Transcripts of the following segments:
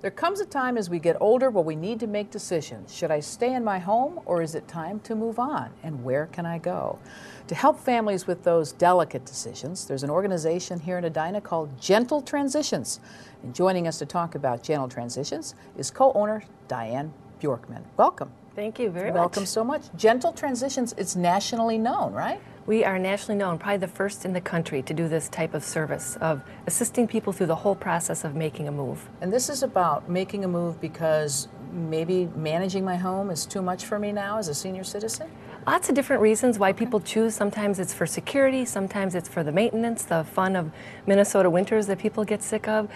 There comes a time as we get older where we need to make decisions. Should I stay in my home or is it time to move on? And where can I go? To help families with those delicate decisions, there's an organization here in Edina called Gentle Transitions. And joining us to talk about Gentle Transitions is co-owner Diane Bjorkman. Welcome. Thank you very much. Welcome so much. Gentle Transitions, it's nationally known, right? We are nationally known, probably the first in the country to do this type of service of assisting people through the whole process of making a move. And this is about making a move because maybe managing my home is too much for me now as a senior citizen? Lots of different reasons why people choose. Sometimes it's for security, sometimes it's for the maintenance, the fun of Minnesota winters that people get sick of.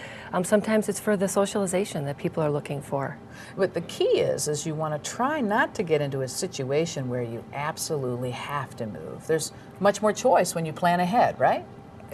Sometimes it's for the socialization that people are looking for. But the key is you want to try not to get into a situation where you absolutely have to move. There's much more choice when you plan ahead, right?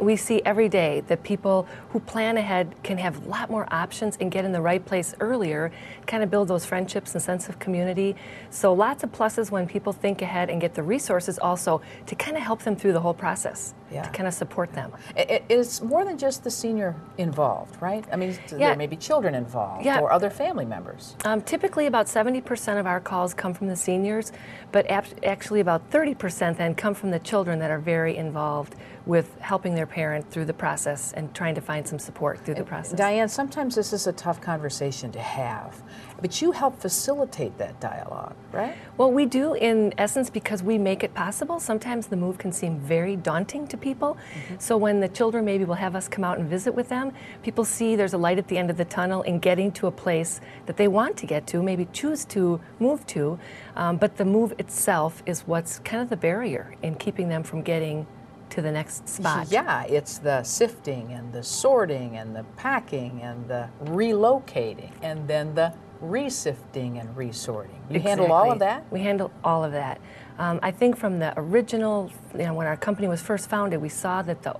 We see every day that people who plan ahead can have a lot more options and get in the right place earlier, kind of build those friendships and sense of community. So lots of pluses when people think ahead and get the resources also to kind of help them through the whole process, to kind of support them. It's more than just the senior involved, right? I mean, there may be children involved or other family members. Typically about 70% of our calls come from the seniors, but actually about 30% then come from the children that are very involved with helping their parent through the process and trying to find some support through the process. Diane, sometimes this is a tough conversation to have, but you help facilitate that dialogue, right? Well, we do in essence because we make it possible. Sometimes the move can seem very daunting to people. So when the children maybe will have us come out and visit with them, people see there's a light at the end of the tunnel in getting to a place that they want to get to, maybe choose to move to, but the move itself is what's kind of the barrier in keeping them from getting to the next spot. Yeah, it's the sifting and the sorting and the packing and the relocating and then the resifting and resorting. You handle all of that? We handle all of that. I think from the original, when our company was first founded, we saw that the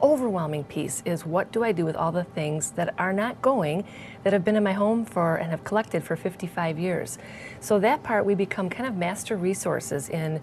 overwhelming piece is what do I do with all the things that are not going, that have been in my home for and have collected for 55 years. So that part we become kind of master resources in,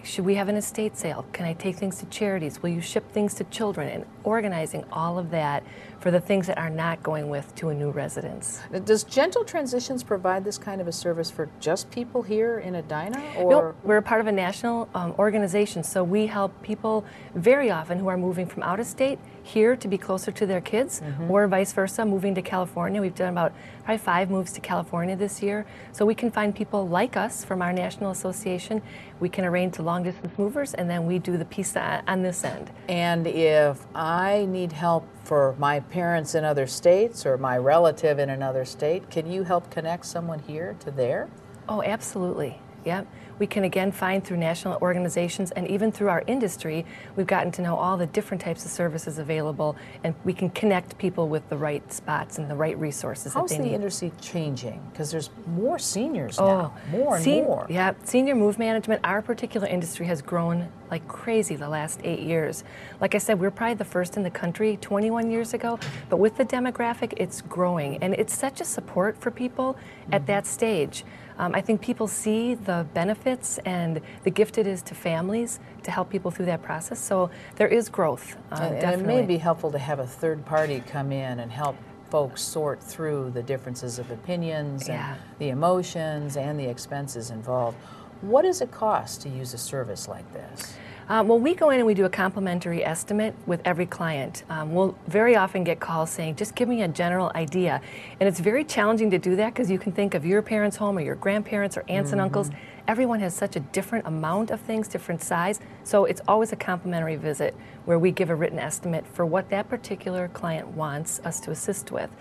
should we have an estate sale? Can I take things to charities? Will you ship things to children? And organizing all of that for the things that are not going with to a new residence. Does Gentle Transitions provide this kind of a service for just people here in Edina? Or? No, we're a part of a national organization, so we help people very often who are moving from out of state here to be closer to their kids, or vice versa, moving to California. We've done about probably 5 moves to California this year. So we can find people like us from our national association. We can arrange to long distance movers, and then we do the piece on this end. And if I need help for my parents in other states or my relative in another state, can you help connect someone here to there? Oh, absolutely. Yep. We can again find through national organizations and even through our industry, we've gotten to know all the different types of services available, and we can connect people with the right spots and the right resources that they need. How's the industry changing? Because there's more seniors now, more and more. Yeah, senior move management, our particular industry has grown like crazy the last 8 years. Like I said, we're probably the first in the country 21 years ago, but with the demographic, it's growing, and it's such a support for people at that stage. I think people see the benefits and the gift it is to families to help people through that process. So there is growth, and it may be helpful to have a third party come in and help folks sort through the differences of opinions and the emotions and the expenses involved. What does it cost to use a service like this? Well, we go in and we do a complimentary estimate with every client. We'll very often get calls saying, just give me a general idea. And it's very challenging to do that because you can think of your parents' home or your grandparents or aunts and uncles. Everyone has such a different amount of things, different size. So it's always a complimentary visit where we give a written estimate for what that particular client wants us to assist with.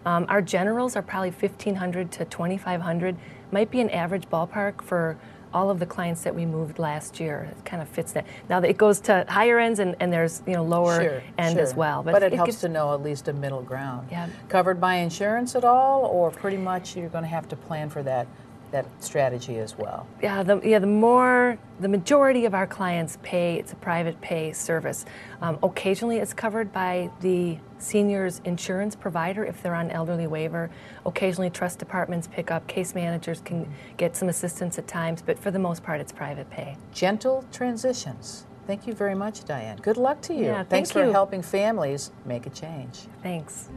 Our generals are probably $1,500 to $2,500, might be an average ballpark for all of the clients that we moved last year. It kind of fits that. Now it goes to higher ends and there's lower end as well. But it helps to know at least a middle ground. Yeah. Covered by insurance at all, or pretty much you're going to have to plan for that strategy as well? Yeah, the majority of our clients pay, it's a private pay service. Occasionally it's covered by the senior's insurance provider if they're on elderly waiver. Occasionally trust departments pick up, case managers can get some assistance at times, but for the most part it's private pay. Gentle Transitions. Thank you very much, Diane. Good luck to you. Yeah, Thanks for helping families make a change. Thanks.